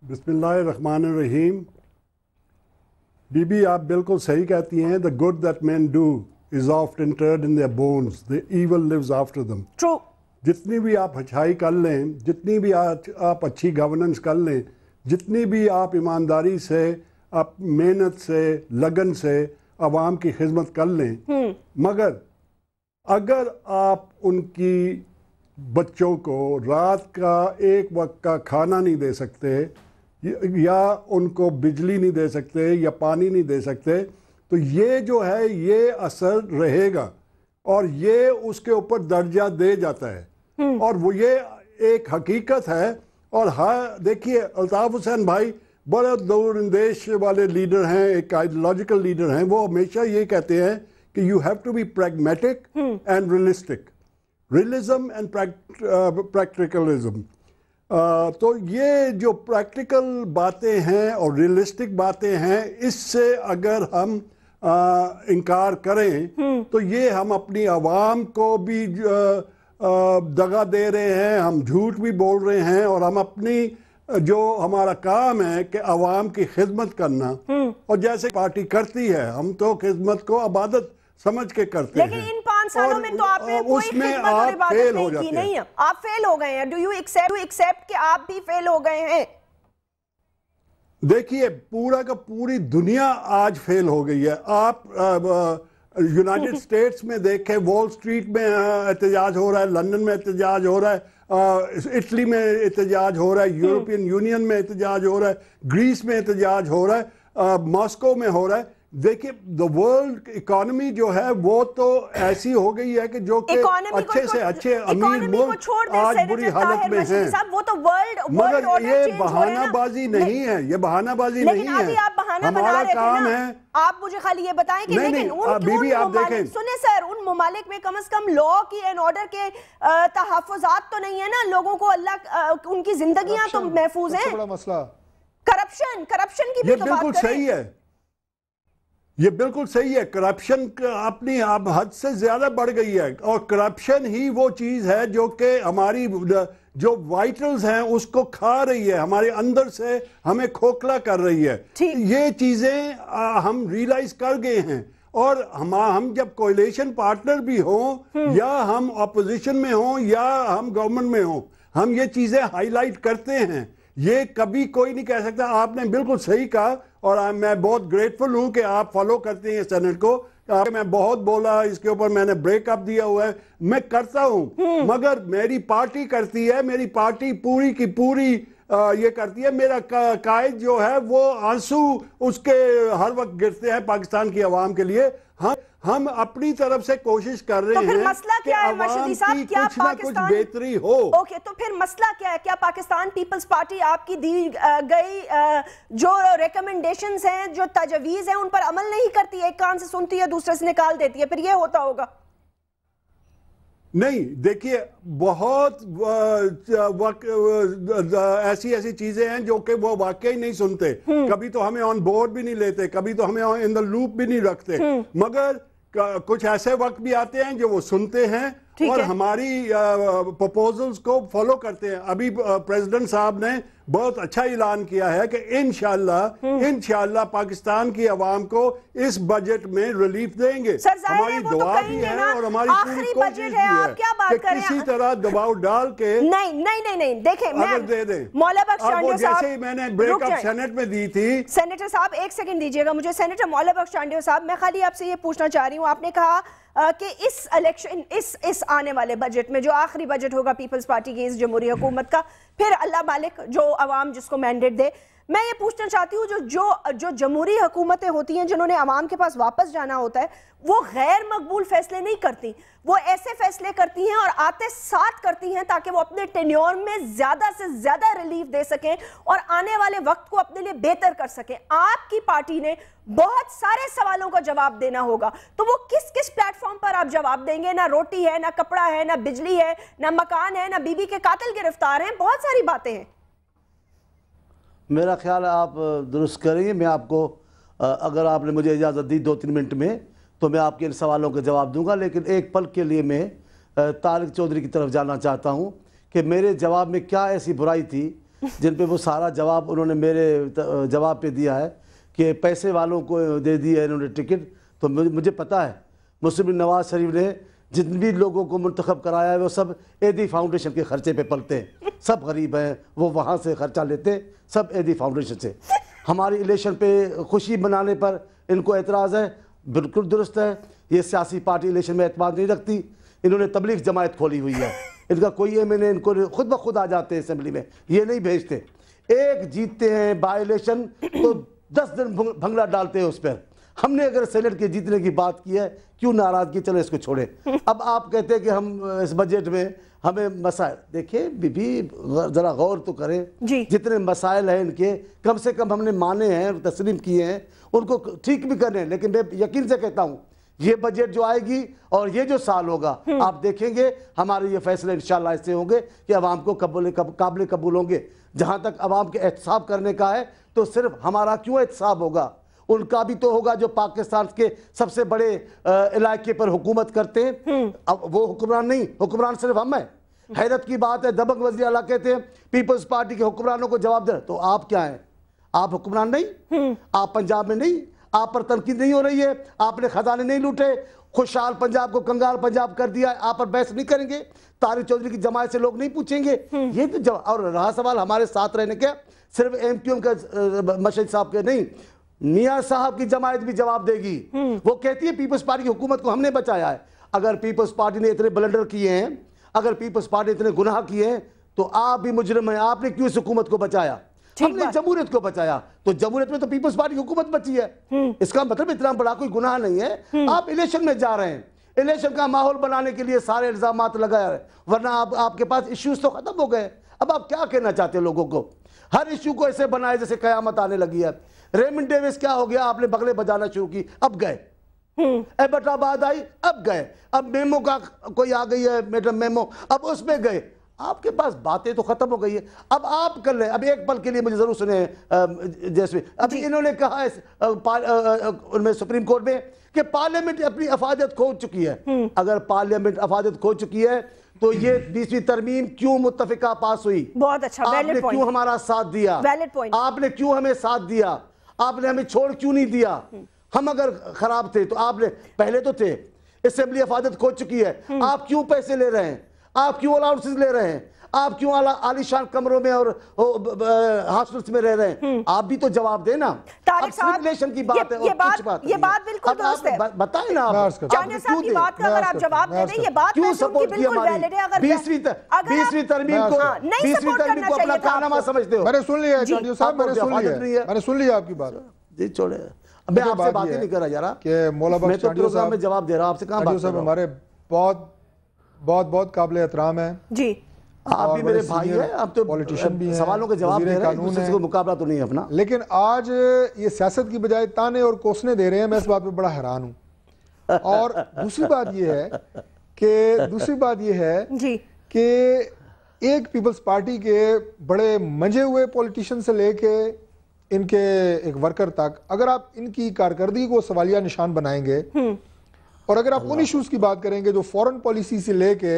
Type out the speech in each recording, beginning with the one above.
बिस्मिल्लाहिर्रहमानिर्रहीम। बीबी, आप बिल्कुल सही कहती हैं। The good that man do is oft interred in their bones, the evil lives after them. True. जितनी भी आप अच्छाई कर लें, जितनी भी आप अच्छी गवर्नेंस कर लें, जितनी भी आप ईमानदारी से, आप मेहनत से, लगन से आवाम की खिदमत कर लें, मगर अगर आप उनकी बच्चों को रात का एक वक्त का खाना नहीं दे सकते, या उनको बिजली नहीं दे सकते, या पानी नहीं दे सकते, तो ये जो है ये असर रहेगा और ये उसके ऊपर दर्जा दे जाता है। और वो ये एक हकीकत है। और हाँ, देखिए, अल्ताफ हुसैन भाई बड़े दूरंदेश वाले लीडर हैं, एक आइडियोलॉजिकल लीडर हैं। वो हमेशा ये कहते हैं कि you have to be pragmatic and realistic, realism and practicalism. तो ये जो प्रैक्टिकल बातें हैं और रियलिस्टिक बातें हैं, इससे अगर हम इनकार करें तो ये हम अपनी आवाम को भी दगा दे रहे हैं, हम झूठ भी बोल रहे हैं, और हम अपनी जो हमारा काम है कि आवाम की खिदमत करना, और जैसे पार्टी करती है हम तो खिदमत को इबादत समझ के करते हैं। लेकिन इन 5 सालों में तो आपने कोई खिदमत और इबादत नहीं की, नहीं है। आप फेल हो गए हैं। डू यू एक्सेप्ट कि आप भी फेल हो गए हैं? देखिए, पूरा का पूरी दुनिया आज फेल हो गई है। आप यूनाइटेड स्टेट्स में देखें, वॉल स्ट्रीट में एहतजाज हो रहा है, लंदन में एहतजाज हो रहा है, इटली में एहतजाज हो रहा है, यूरोपियन यूनियन में एहतजाज हो रहा है, ग्रीस में एहतजाज हो रहा है, मॉस्को में हो रहा है। देखिए, द वर्ल्ड इकोनॉमी जो है वो तो ऐसी हो गई है कि जो कि अच्छे से अच्छे अमीर मुल्क आज बुरी हालत में हैं। वो तो मगर ये बहानाबाजी नहीं है, ये बहानाबाजी नहीं है। हमारा काम है। आप मुझे खाली ये बताएं कि लेकिन बीबी आप देखें, सुने सर, उन ममालिक में कम से कम लॉ की एंड ऑर्डर के तहफ़्फ़ुज़ात तो नहीं है ना? लोगों को अल्लाह उनकी जिंदगियां तो महफूज हैं। बड़ा मसला करप्शन की भी तो बात करें। सही है, ये बिल्कुल सही है। करप्शन अपनी आप हद से ज्यादा बढ़ गई है, और करप्शन ही वो चीज है जो कि हमारी जो वाइटल्स हैं उसको खा रही है, हमारे अंदर से हमें खोखला कर रही है। ये चीजें हम रियलाइज कर गए हैं। और हम जब कोएलिशन पार्टनर भी हों, या हम ऑपोजिशन में हों, या हम गवर्नमेंट में हों, हम ये चीजें हाईलाइट करते हैं। ये कभी कोई नहीं कह सकता। आपने बिल्कुल सही कहा, और मैं बहुत ग्रेटफुल हूं कि आप फॉलो करते हैं सेनेट को। मैं बहुत बोला इसके ऊपर, मैंने ब्रेकअप दिया हुआ है, मैं करता हूं, मगर मेरी पार्टी करती है, मेरी पार्टी पूरी की पूरी ये करती है। मेरा कायद जो है वो आंसू उसके हर वक्त गिरते हैं पाकिस्तान की आवाम के लिए। हम अपनी तरफ से कोशिश कर रहे हैं मसला क्या है मर्शदी साहब? क्या कुछ ना कुछ बेहतरी हो। ओके, तो फिर मसला क्या है? क्या पाकिस्तान पीपल्स पार्टी आपकी दी गई जो रिकमेंडेशंस हैं, जो तजवीज़ हैं, उन पर अमल नहीं करती है? एक कान से सुनती है, दूसरे से निकाल देती है, फिर ये होता होगा? नहीं, देखिए, बहुत ऐसी ऐसी चीजें हैं जो कि वो वाकई नहीं सुनते। कभी तो हमें ऑन बोर्ड भी नहीं लेते, कभी तो हमें इन द लूप भी नहीं रखते, मगर कुछ ऐसे वक्त भी आते हैं जो वो सुनते हैं और हमारी प्रपोजल्स को फॉलो करते हैं। अभी प्रेसिडेंट साहब ने बहुत अच्छा ऐलान किया है कि इंशाल्लाह पाकिस्तान की आवाम को इस बजट में रिलीफ देंगे। हमारी दुआ भी है और हमारी पूरी कोशिश भी है कि किसी तरह दबाव डाल के नहीं देखें, अगर दे दें। मौला बख्श चांडियो साहब, जैसे मैंने ब्रेकअप सेनेट में दी थी। सेनेटर साहब एक सेकंड दीजिएगा मुझे। सेनेटर मौला बख्श चांडियो साहब, मैं खाली आपसे ये पूछना चाह रही हूँ, आपने कहा कि इस इलेक्शन इस आने वाले बजट में जो आखिरी बजट होगा पीपल्स पार्टी की इस जमहूरी हुकूमत का, फिर अल्लाह मालिक जो अवाम जिसको मैंडेट दे, मैं ये पूछना चाहती हूँ जो जमहूरी हुकूमतें होती हैं जिन्होंने अवाम के पास वापस जाना होता है, वो गैर मकबूल फैसले नहीं करती, वो ऐसे फैसले करती हैं और आते साथ करती हैं ताकि वो अपने टेन्योर में ज्यादा से ज्यादा रिलीफ दे सकें और आने वाले वक्त को अपने लिए बेहतर कर सकें। आपकी पार्टी ने बहुत सारे सवालों का जवाब देना होगा, तो वो किस किस प्लेटफॉर्म पर आप जवाब देंगे? ना रोटी है, ना कपड़ा है, ना बिजली है, ना मकान है, ना बीबी के कातिल गिरफ्तार हैं, बहुत सारी बातें हैं। मेरा ख्याल है आप दुरुस्त करेंगे। मैं आपको अगर आपने मुझे इजाज़त दी 2-3 मिनट में तो मैं आपके इन सवालों के जवाब दूंगा, लेकिन एक पल के लिए मैं तारिक चौधरी की तरफ जाना चाहता हूं कि मेरे जवाब में क्या ऐसी बुराई थी जिन पे वो सारा जवाब उन्होंने मेरे जवाब पे दिया है कि पैसे वालों को दे दी है इन्होंने टिकट। तो मुझे पता है मुस्लिम लीग नवाज शरीफ ने जिन भी लोगों को मुंतखब कराया है वो सब एदी फाउंडेशन के खर्चे पे पलते हैं, सब गरीब हैं, वो वहाँ से खर्चा लेते हैं, सब एदी फाउंडेशन से। हमारी इलेक्शन पे खुशी मनाने पर इनको एतराज़ है, बिल्कुल दुरुस्त है। ये सियासी पार्टी इलेक्शन में एतमाद नहीं रखती, इन्होंने तबलीग जमायत खोली हुई है, इनका कोई एमएनए इनको खुद ब खुद आ जाते हैं असेंबली में, ये नहीं भेजते। एक जीतते हैं बाई इलेक्शन तो 10 दिन भंगड़ा डालते हैं उस पर। हमने अगर सेनेट के जीतने की बात की है, क्यों नाराजगी, चलो इसको छोड़े। अब आप कहते हैं कि हम इस बजट में हमें मसाइल, देखिए बीबी जरा गौर तो करें, जितने मसाइल हैं इनके कम से कम हमने माने हैं, तस्लीम किए हैं, उनको ठीक भी करने हैं। लेकिन मैं यकीन से कहता हूँ ये बजट जो आएगी और ये जो साल होगा, आप देखेंगे हमारे ये फैसले इंशाल्लाह ऐसे होंगे कि अवाम को काबिल कबूल होंगे। जहाँ तक अवाम के एहतसाब करने का है तो सिर्फ हमारा क्यों एहतसाब होगा, उनका भी तो होगा जो पाकिस्तान के सबसे बड़े इलाके पर हुकूमत करते हैं। अब वो हुक्मरान नहीं, हुक्मरान सिर्फ हम हैं। हैरत की बात है, दबंग वज़ीर आला कहते हैं पीपल्स पार्टी के हुक्मरानों को जवाब दे, तो आप क्या हैं? आप हुक्मरान नहीं? आप पंजाब में नहीं, आप पर तनकीद नहीं हो रही है, आपने खजाने नहीं लूटे, खुशहाल पंजाब को कंगाल पंजाब कर दिया, आप पर बहस नहीं करेंगे, तारिक चौधरी की जमात से लोग नहीं पूछेंगे। ये तो जवाब। और रहा सवाल हमारे साथ रहने का, सिर्फ एमक्यूएम का मशीद साहब के नहीं, मियां साहब की जमात भी जवाब देगी। वो कहती है पीपल्स पार्टी की हुकूमत को हमने बचाया है। अगर पीपल्स पार्टी ने इतने ब्लंडर किए हैं, अगर पीपल्स पार्टी इतने गुनाह किए हैं, तो आप भी मुजरिम हैं। आपने क्यों इस हुकूमत को बचाया? हमने जमहूरियत को बचाया, तो जमहूरियत में तो पीपल्स पार्टी की हुकूमत बची है। इसका मतलब इतना बड़ा कोई गुनाह नहीं है। आप इलेक्शन में जा रहे हैं, इलेक्शन का माहौल बनाने के लिए सारे इल्जाम लगाए रहे, वरना आपके पास इश्यूज तो खत्म हो गए। अब आप क्या कहना चाहते हैं लोगों को? हर इश्यू को ऐसे बनाए जैसे कयामत आने लगी है। रेमंड डेविस क्या हो गया? आपने बगले बजाना शुरू की, अब गए। एबटाबाद आई, अब गए। अब मेमो का कोई आ गई है, मैडम मेमो, अब उसमें गए। आपके पास बातें तो खत्म हो गई है, अब आप कर ले। अब एक पल के लिए मुझे जरूर सुने जैसे अभी इन्होंने कहा है उनमें सुप्रीम कोर्ट में कि पार्लियामेंट अपनी अफादियत खो चुकी है। अगर पार्लियामेंट अफादियत खो चुकी है तो ये 20वीं तरमीम क्यों मुत्तफिका पास हुई? बहुत अच्छा, आपने क्यों हमारा साथ दिया? आपने क्यों हमें साथ दिया? आपने हमें छोड़ क्यों नहीं दिया? हम अगर खराब थे तो आपने, पहले तो थे, असेंबली अफादत खो चुकी है, आप क्यों पैसे ले रहे हैं? आप क्यों अलाउंसेस ले रहे हैं? आप क्यों आलीशान कमरों में और हॉस्टल्स में रह रहे हैं? आप भी तो जवाब देना। तारिक साहब, की बात है, ये बात बिल्कुल दुरुस्त है। बताएं ना आप साहब की बात का अगर आप जवाब दे दें, ये बात क्यों सपोर्ट की हमारी 20वीं तरमीम को, 20वीं तरमीम को अपना कारनामा समझते हो? मैंने सुन लिया चांडियो साहब, मैंने सुन लिया आपकी बात जी। छोड़े, मैं आपसे बात ही नहीं कर रहा यार कि मौला बख्श चांडियो साहब में जवाब दे रहा हूं। आपसे कहां बात? साहब हमारे बहुत बहुत बहुत काबिल एहतराम है जी। आप भी मेरे भाई हैं, आप तो पॉलिटिशियन भी हैं, सवालों के जवाब दे रहे हैं, किसी को मुकाबला तो नहीं है अपना। लेकिन आज ये सियासत की बजाय ताने और कोसने दे रहे हैं, मैं इस बात पे बड़ा हैरान हूं। और दूसरी बात ये है कि एक पीपल्स पार्टी के बड़े मंजे हुए पॉलिटिशियन से लेके इनके एक वर्कर तक, अगर आप इनकी कारकर्दगी को सवालिया निशान बनाएंगे और अगर आप उन इश्यूज की बात करेंगे जो फॉरेन पॉलिसी से लेके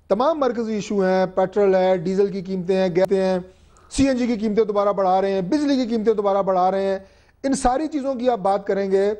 तमाम मरकजी इशू हैं, पेट्रोल है, डीजल की कीमतें हैं, गैस हैं, सीएनजी की कीमतें दोबारा बढ़ा रहे हैं, बिजली की कीमतें दोबारा बढ़ा रहे हैं, इन सारी चीज़ों की आप बात करेंगे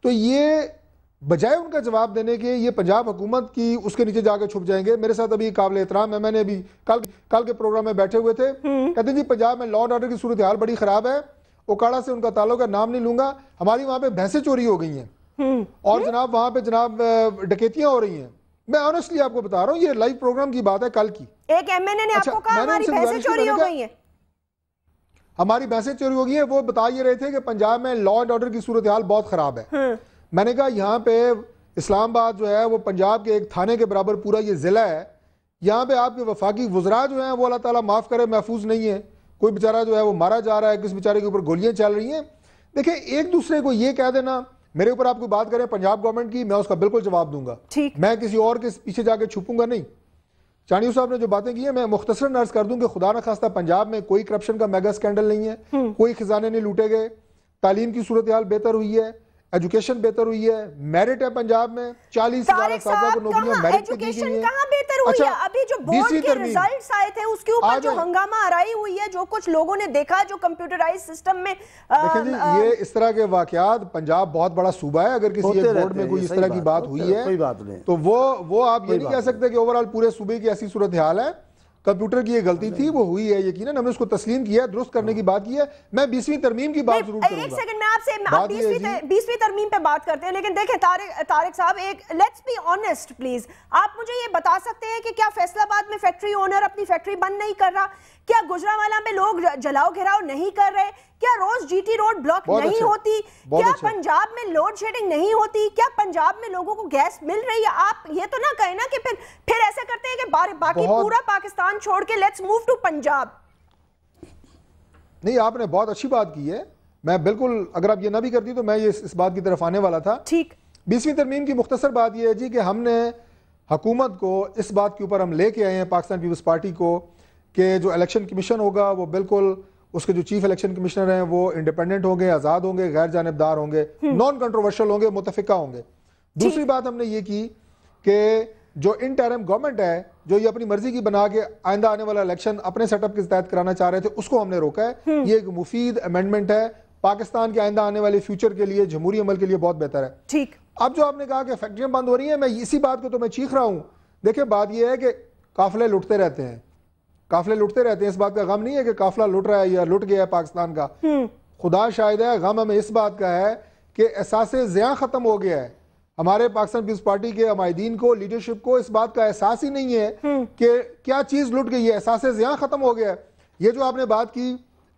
तो ये बजाय उनका जवाब देने के ये पंजाब हुकूमत की उसके नीचे जाकर छुप जाएंगे। मेरे साथ अभी काबिल एहतराम है, मैंने अभी कल के प्रोग्राम में बैठे हुए थे, कहते जी पंजाब में लॉ एंड ऑर्डर की सूरत हाल बड़ी खराब है, ओकाड़ा से उनका ताल्लुक है, नाम नहीं लूंगा, हमारी वहां पे भैंसें चोरी हो गई हैं और जनाब वहां पे जनाब डकैतियां हो रही हैं। मैं ऑनेस्टली आपको बता रहा हूँ, ये लाइव प्रोग्राम की बात है कल की। एक एमएनए ने आपको कहा हमारी भैंसें चोरी हो गई हैं, हमारी भैंसें चोरी हो गई हैं। वो बता ये रहे थे कि पंजाब में लॉ एंड ऑर्डर की सूरत हाल बहुत खराब है। मैंने कहा यहाँ पे इस्लामाबाद जो है वो पंजाब के एक थाने के बराबर पूरा ये जिला है, यहाँ पे आपके वफाकी वज़रा जो हैं वो अल्लाह ताला माफ़ करे महफूज नहीं है, कोई बेचारा जो है वो मारा जा रहा है, किस बेचारे के ऊपर गोलियां चल रही हैं। देखिए एक दूसरे को ये कह देना मेरे ऊपर आप कोई बात करें पंजाब गवर्नमेंट की, मैं उसका बिल्कुल जवाब दूंगा, मैं किसी और के पीछे जाके छुपूंगा नहीं। चांडियो साहब ने जो बातें की हैं मैं मुख्तसरन अर्ज कर दूं कि खुदा न खास्ता पंजाब में कोई करप्शन का मेगा स्कैंडल नहीं है, कोई खजाने नहीं लूटे गए, तालीम की सूरत हाल बेहतर हुई है, एजुकेशन बेहतर हुई है, मेरिट है पंजाब में, 40 हज़ार साहब को नौकरियां मेरिट पे दी गई हैं। कहां बेहतर हुई है? अभी जो बोर्ड के रिजल्ट्स आए थे उसके ऊपर जो हंगामा आराई हुई है, जो कुछ लोगों ने देखा, जो कंप्यूटराइज सिस्टम में देखिए जी, ये इस तरह के वाकयात, पंजाब बहुत बड़ा सूबा है, अगर किसी एक बोर्ड में कोई इस तरह की बात हुई है कोई बात नहीं, तो वो आप ये नहीं कह सकते कि ओवरऑल पूरे सूबे की ऐसी सूरत हाल है। कंप्यूटर की ये गलती थी, वो हुई है, यकीनन हमने उसको तस्लीम किया, दुरुस्त करने की बात की है। मैं 20वीं तरमीम की बात जरूर करूंगा। एक सेकंड में आपसे 20वीं तरमीम पे बात करते हैं, लेकिन देखें तारिक साहब, एक लेट्स बी ऑनेस्ट प्लीज, आप मुझे ये बता सकते हैं कि क्या फैसलाबाद में फैक्ट्री ओनर अपनी फैक्ट्री बंद नहीं कर रहा? क्या गुजरांवाला में लोग जलाओ घेराव नहीं कर रहे? क्या रोज जीटी रोड ब्लॉक नहीं होती? क्या पंजाब में लोड शेडिंग नहीं होती? क्या पंजाब में लोगों को गैस मिल रही है? आप ये तो ना कहें ना कि फिर ऐसे करते हैं कि बाकी पूरा पाकिस्तान छोड़ के लेट्स मूव टू पंजाब। नहीं, आपने बहुत अच्छी बात की है, मैं बिल्कुल, अगर आप ये ना भी करती तो मैं ये इस बात की तरफ आने वाला था। ठीक, 20वीं तरमीम की मुख्तसर बात यह है जी कि हमने हुकूमत को इस बात के ऊपर हम लेके आए हैं, पाकिस्तान पीपल्स पार्टी को, कि जो इलेक्शन कमीशन होगा वो बिल्कुल, उसके जो चीफ इलेक्शन कमिश्नर हैं वो इंडिपेंडेंट होंगे, आज़ाद होंगे, गैर जानिबदार होंगे, नॉन कंट्रोवर्शियल होंगे, मुतफिका होंगे। दूसरी बात हमने ये की कि जो इंटरिम गवर्नमेंट है, जो ये अपनी मर्जी की बना के आइंदा आने वाला इलेक्शन अपने सेटअप के तहत कराना चाह रहे थे, उसको हमने रोका है। ये एक मुफीद अमेंडमेंट है, पाकिस्तान के आइंदा आने वाले फ्यूचर के लिए, जमहूरी अमल के लिए बहुत बेहतर है। ठीक, अब जो आपने कहा कि फैक्ट्रियां बंद हो रही हैं, मैं इसी बात को तो मैं चीख रहा हूं। देखिए, बात यह है कि काफिले लुटते रहते हैं, काफिले लुटते रहते हैं, इस बात का गम नहीं है कि काफिला लुट रहा है या लुट गया है पाकिस्तान का। खुदा शायद है, गम हमें इस बात का है कि एहसास ज़िया खत्म हो गया है। हमारे पाकिस्तान पीपल्स पार्टी के अमायदीन को, लीडरशिप को इस बात का एहसास ही नहीं है कि क्या चीज लुट गई है, एहसास ज़िया खत्म हो गया है। ये जो आपने बात की,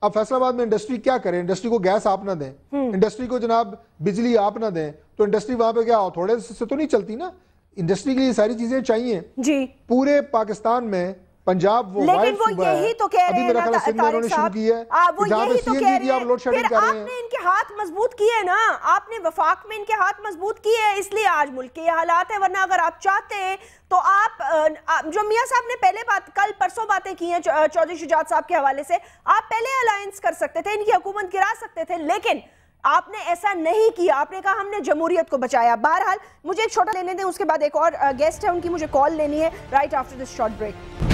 अब फैसलाबाद में इंडस्ट्री क्या करे? इंडस्ट्री को गैस आप ना दें, इंडस्ट्री को जनाब बिजली आप ना दें, तो इंडस्ट्री वहां पे क्या हो, थोड़े से तो नहीं चलती ना। इंडस्ट्री के लिए सारी चीजें चाहिए जी। पूरे पाकिस्तान में पंजाब वो लेकिन वो यही तो कह रहे हैं ना तारिक साहब, वो यही तो कह रहे हैं, फिर आपने इनके हाथ मजबूत किए ना, आपने वफाक में इनके हाथ मजबूत किए, इसलिए आज मुल्क के हालात है। वरना अगर आप चाहते तो आप जो मियां साहब ने पहले कल परसों बातें की हैं चौधरी शुजात साहब के हवाले से, आप पहले अलायंस कर सकते थे, इनकी हुकूमत गिरा सकते थे, लेकिन आपने ऐसा नहीं किया। आपने कहा हमने जमहूरियत को बचाया। बहरहाल मुझे एक छोटा लेने दें, उसके बाद एक और गेस्ट है, उनकी मुझे कॉल लेनी है right after this short break.